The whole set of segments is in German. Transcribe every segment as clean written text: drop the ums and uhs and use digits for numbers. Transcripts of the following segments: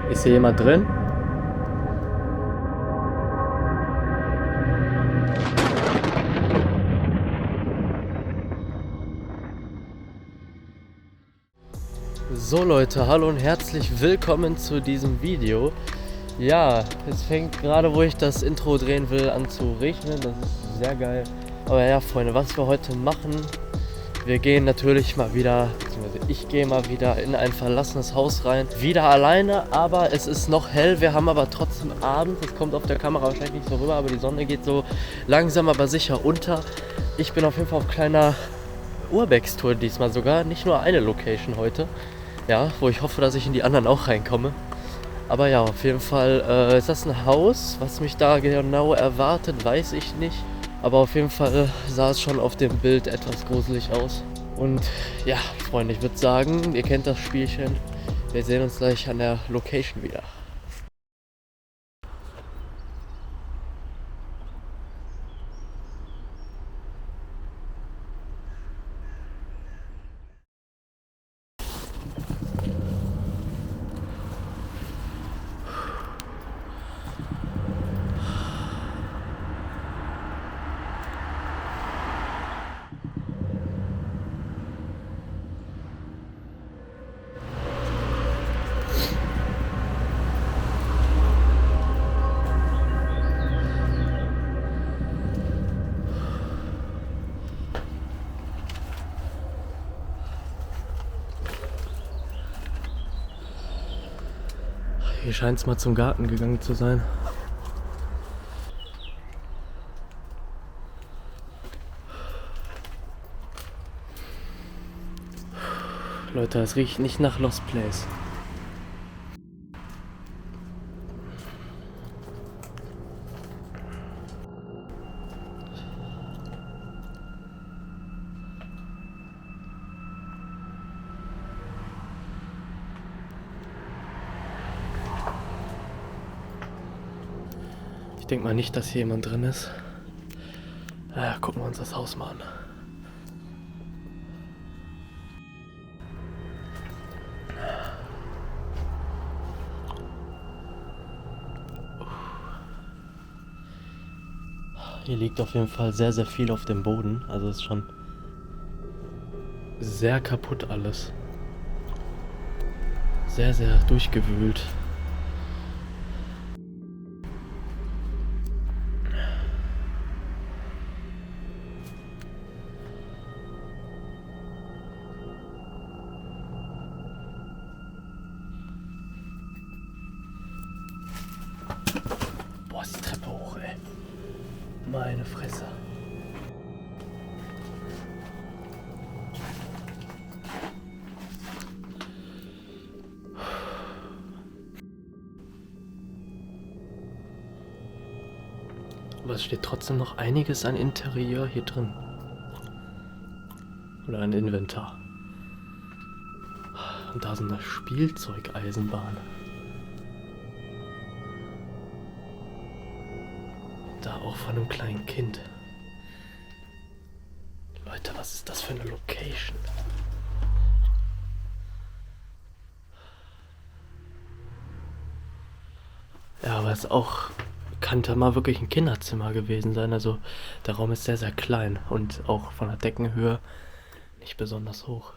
Ist hier jemand drin? So Leute, hallo und herzlich willkommen zu diesem Video. Ja, es fängt gerade, wo ich das Intro drehen will, an zu regnen. Das ist sehr geil. Aber ja, Freunde, was wir heute machen, wir gehen natürlich mal wieder, beziehungsweise ich gehe mal wieder in ein verlassenes Haus rein. Wieder alleine, aber es ist noch hell. Wir haben aber trotzdem Abend. Das kommt auf der Kamera wahrscheinlich nicht so rüber, aber die Sonne geht so langsam aber sicher unter. Ich bin auf jeden Fall auf kleiner Urbex-Tour diesmal sogar. Nicht nur eine Location heute. Ja, wo ich hoffe, dass ich in die anderen auch reinkomme. Aber ja, auf jeden Fall ist das ein Haus. Was mich da genau erwartet, weiß ich nicht. Aber auf jeden Fall sah es schon auf dem Bild etwas gruselig aus. Und ja, Freunde, ich würde sagen, ihr kennt das Spielchen. Wir sehen uns gleich an der Location wieder. Hier scheint es mal zum Garten gegangen zu sein. Leute, es riecht nicht nach Lost Place. Ich denke mal nicht, dass hier jemand drin ist. Gucken wir uns das Haus mal an. Hier liegt auf jeden Fall sehr, sehr viel auf dem Boden. Also ist schon sehr kaputt alles. Sehr, sehr durchgewühlt. Boah, ist die Treppe hoch, ey. Meine Fresse. Aber es steht trotzdem noch einiges an Interieur hier drin. Oder ein Inventar. Und da ist eine Spielzeugeisenbahn. Da auch von einem kleinen Kind. Leute, was ist das für eine Location? Ja, aber es auch könnte mal wirklich ein Kinderzimmer gewesen sein. Also der Raum ist sehr, sehr klein und auch von der Deckenhöhe nicht besonders hoch.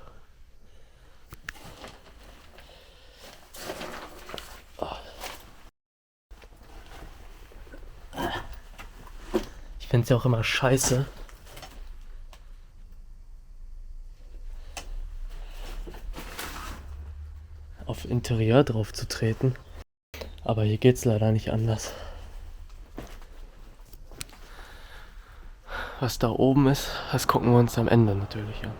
Ich finde es ja auch immer scheiße, auf Interieur drauf zu treten. Aber hier geht's leider nicht anders. Was da oben ist, das gucken wir uns am Ende natürlich an.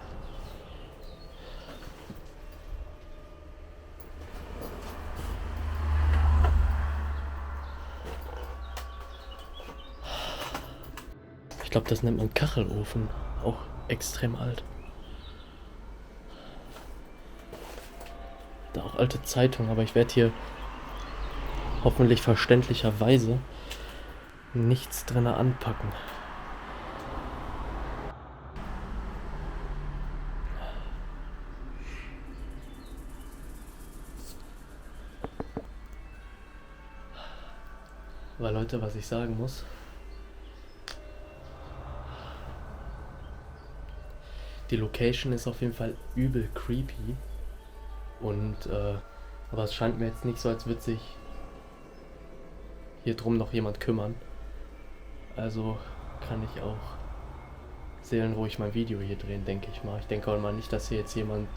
Ich glaube, das nennt man Kachelofen. Auch extrem alt. Da auch alte Zeitungen, aber ich werde hier hoffentlich verständlicherweise nichts drin anpacken. Aber Leute, was ich sagen muss, die Location ist auf jeden Fall übel creepy. Und, aber es scheint mir jetzt nicht so, als würde sich hier drum noch jemand kümmern. Also kann ich auch seelenruhig mein Video hier drehen, denke ich mal. Ich denke auch mal nicht, dass hier jetzt jemand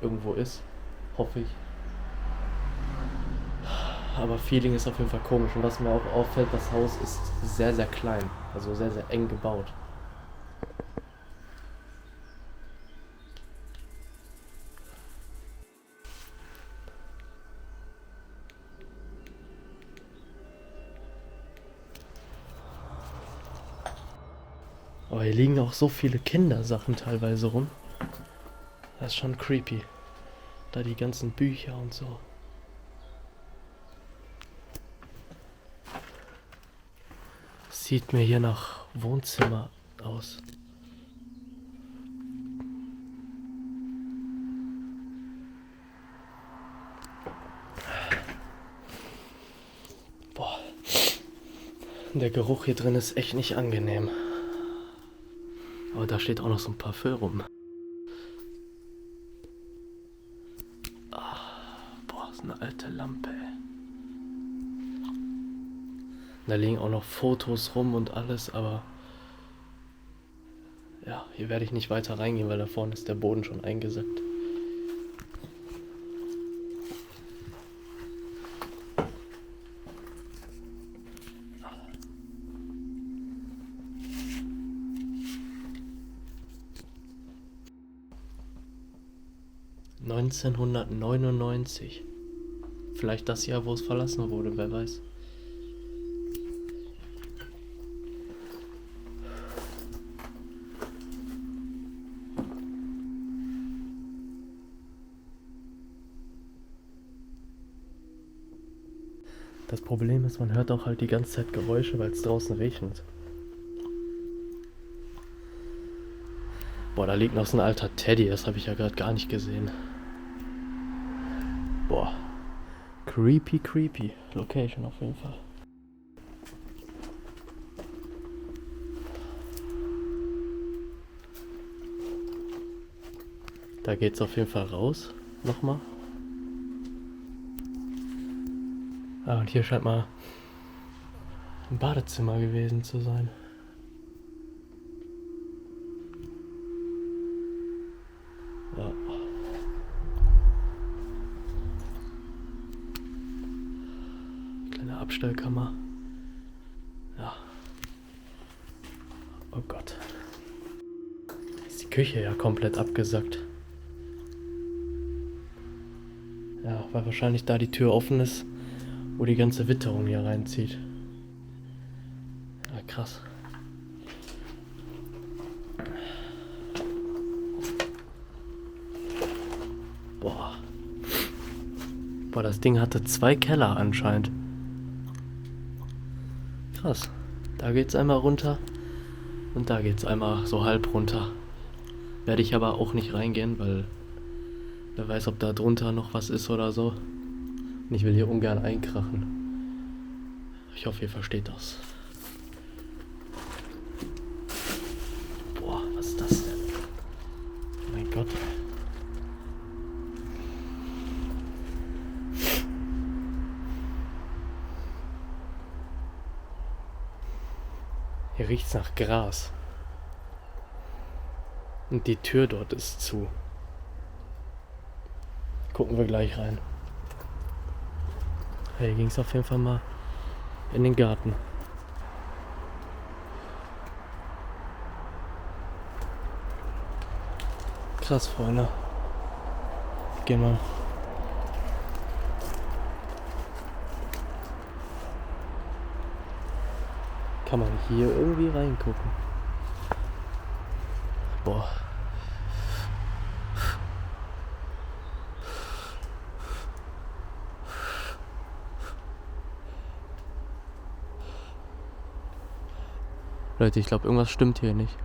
irgendwo ist. Hoffe ich. Aber Feeling ist auf jeden Fall komisch. Und was mir auch auffällt, das Haus ist sehr, sehr klein. Also sehr, sehr eng gebaut. Aber hier liegen auch so viele Kindersachen teilweise rum. Das ist schon creepy. Da die ganzen Bücher und so. Sieht mir hier nach Wohnzimmer aus. Boah. Der Geruch hier drin ist echt nicht angenehm. Aber da steht auch noch so ein Parfüm rum. Boah, ist eine alte Lampe, ey. Da liegen auch noch Fotos rum und alles, aber ja, hier werde ich nicht weiter reingehen, weil da vorne ist der Boden schon eingesackt. ...1999. Vielleicht das Jahr, wo es verlassen wurde, wer weiß. Das Problem ist, man hört auch halt die ganze Zeit Geräusche, weil es draußen regnet. Boah, da liegt noch so ein alter Teddy, das habe ich ja gerade gar nicht gesehen. Boah. Creepy, creepy. Location auf jeden Fall. Da geht's auf jeden Fall raus. Nochmal. Ah, und hier scheint mal ein Badezimmer gewesen zu sein. Ja. Kleine Abstellkammer. Ja. Oh Gott. Ist die Küche ja komplett abgesackt. Ja, weil wahrscheinlich da die Tür offen ist, wo die ganze Witterung hier reinzieht. Ja, krass. Boah. Boah, das Ding hatte 2 Keller anscheinend. Krass. Da geht's einmal runter und da geht's einmal so halb runter. Werde ich aber auch nicht reingehen, weil wer weiß, ob da drunter noch was ist oder so. Und ich will hier ungern einkrachen. Ich hoffe, ihr versteht das. Boah, was ist das denn? Oh mein Gott. Hier riecht's nach Gras. Und die Tür dort ist zu. Gucken wir gleich rein. Hier ging es auf jeden Fall mal in den Garten. Krass, Freunde. Gehen wir. Kann man hier irgendwie reingucken? Boah. Leute, ich glaube, irgendwas stimmt hier nicht.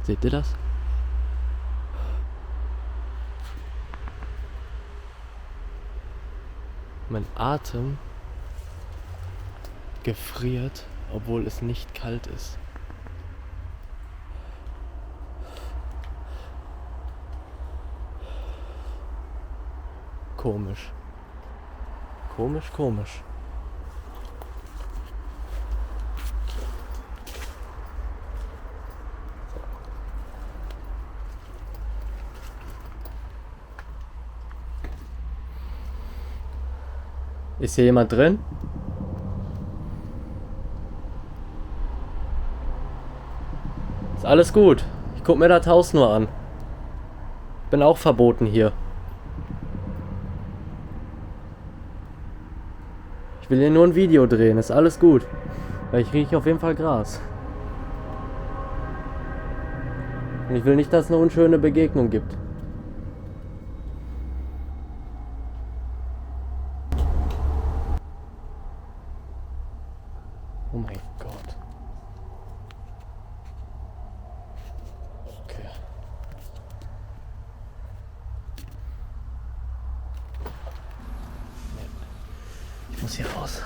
Seht ihr das? Mein Atem gefriert, obwohl es nicht kalt ist. Komisch. Komisch, komisch. Ist hier jemand drin? Ist alles gut. Ich guck mir das Haus nur an. Bin auch verboten hier. Ich will hier nur ein Video drehen, ist alles gut. Weil ich rieche auf jeden Fall Gras. Und ich will nicht, dass es eine unschöne Begegnung gibt. Oh mein Gott. Okay. Ich muss hier raus.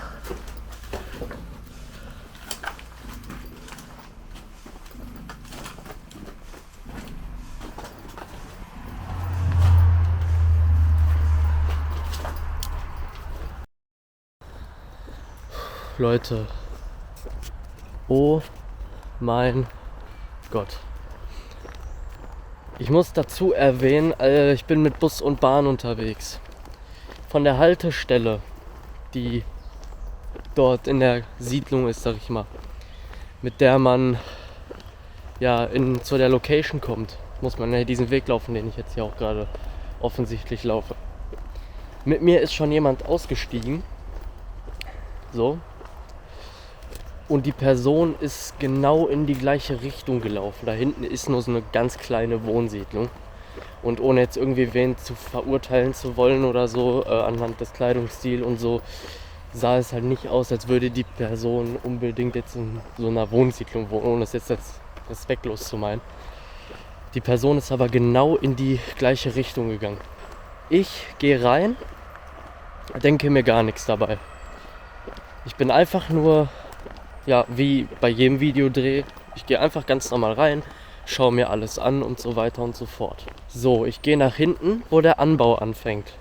Leute. Oh mein Gott. Ich muss dazu erwähnen, ich bin mit Bus und Bahn unterwegs. Von der Haltestelle, die dort in der Siedlung ist, sag ich mal, mit der man ja zu der Location kommt, muss man ja diesen Weg laufen, den ich jetzt hier auch gerade offensichtlich laufe. Mit mir ist schon jemand ausgestiegen. So. Und die Person ist genau in die gleiche Richtung gelaufen. Da hinten ist nur so eine ganz kleine Wohnsiedlung. Und ohne jetzt irgendwie wen zu verurteilen zu wollen oder so, anhand des Kleidungsstils und so, sah es halt nicht aus, als würde die Person unbedingt jetzt in so einer Wohnsiedlung wohnen, ohne es jetzt respektlos zu meinen. Die Person ist aber genau in die gleiche Richtung gegangen. Ich gehe rein, denke mir gar nichts dabei. Ich bin einfach nur, ja, wie bei jedem Videodreh, ich gehe einfach ganz normal rein, schaue mir alles an und so weiter und so fort. So, ich gehe nach hinten, wo der Anbau anfängt.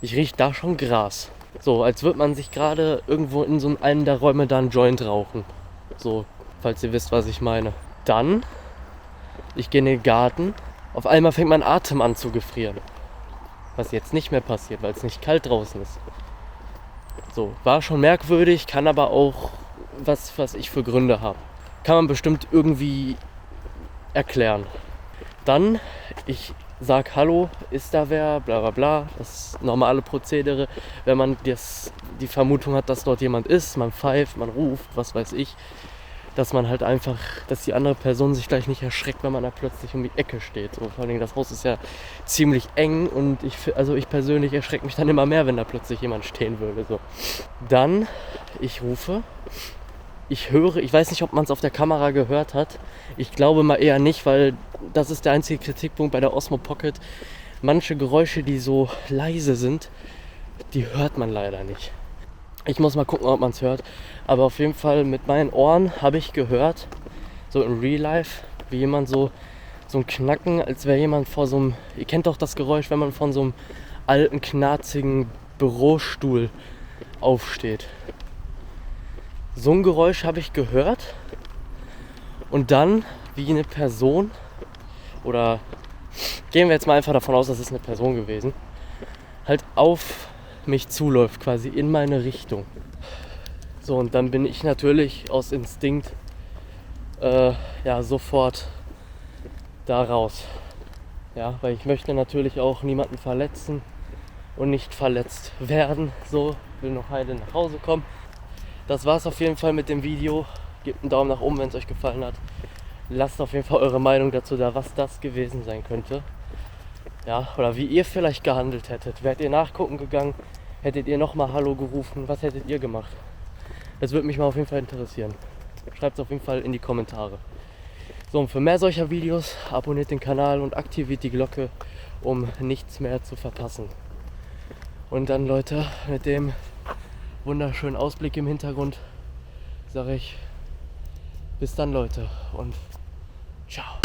Ich rieche da schon Gras. So, als würde man sich gerade irgendwo in so einem der Räume da einen Joint rauchen. So, falls ihr wisst, was ich meine. Dann, ich gehe in den Garten, auf einmal fängt mein Atem an zu gefrieren. Was jetzt nicht mehr passiert, weil es nicht kalt draußen ist. So, war schon merkwürdig, kann aber auch was ich für Gründe habe. Kann man bestimmt irgendwie erklären. Dann, ich sag Hallo, ist da wer, bla bla bla. Das normale Prozedere, wenn man die Vermutung hat, dass dort jemand ist, man pfeift, man ruft, was weiß ich, dass man halt einfach, dass die andere Person sich gleich nicht erschreckt, wenn man da plötzlich um die Ecke steht. So, vor allen Dingen, das Haus ist ja ziemlich eng und ich persönlich erschrecke mich dann immer mehr, wenn da plötzlich jemand stehen würde. So. Dann, ich rufe, ich höre, ich weiß nicht, ob man es auf der Kamera gehört hat. Ich glaube mal eher nicht, weil das ist der einzige Kritikpunkt bei der Osmo Pocket. Manche Geräusche, die so leise sind, die hört man leider nicht. Ich muss mal gucken, ob man es hört. Aber auf jeden Fall mit meinen Ohren habe ich gehört, so in Real Life, wie jemand so ein Knacken, als wäre jemand vor so einem, ihr kennt doch das Geräusch, wenn man von so einem alten, knarzigen Bürostuhl aufsteht. So ein Geräusch habe ich gehört und dann wie eine Person, oder gehen wir jetzt mal einfach davon aus, das ist eine Person gewesen, halt auf mich zuläuft, quasi in meine Richtung. So, und dann bin ich natürlich aus Instinkt sofort da raus. Ja, weil ich möchte natürlich auch niemanden verletzen und nicht verletzt werden. So, will noch heile nach Hause kommen. Das war's auf jeden Fall mit dem Video. Gebt einen Daumen nach oben, wenn es euch gefallen hat. Lasst auf jeden Fall eure Meinung dazu da, was das gewesen sein könnte. Ja, oder wie ihr vielleicht gehandelt hättet. Wärt ihr nachgucken gegangen? Hättet ihr nochmal Hallo gerufen? Was hättet ihr gemacht? Das würde mich mal auf jeden Fall interessieren. Schreibt es auf jeden Fall in die Kommentare. So, und für mehr solcher Videos abonniert den Kanal und aktiviert die Glocke, um nichts mehr zu verpassen. Und dann, Leute, mit dem wunderschönen Ausblick im Hintergrund sage ich bis dann, Leute, und ciao.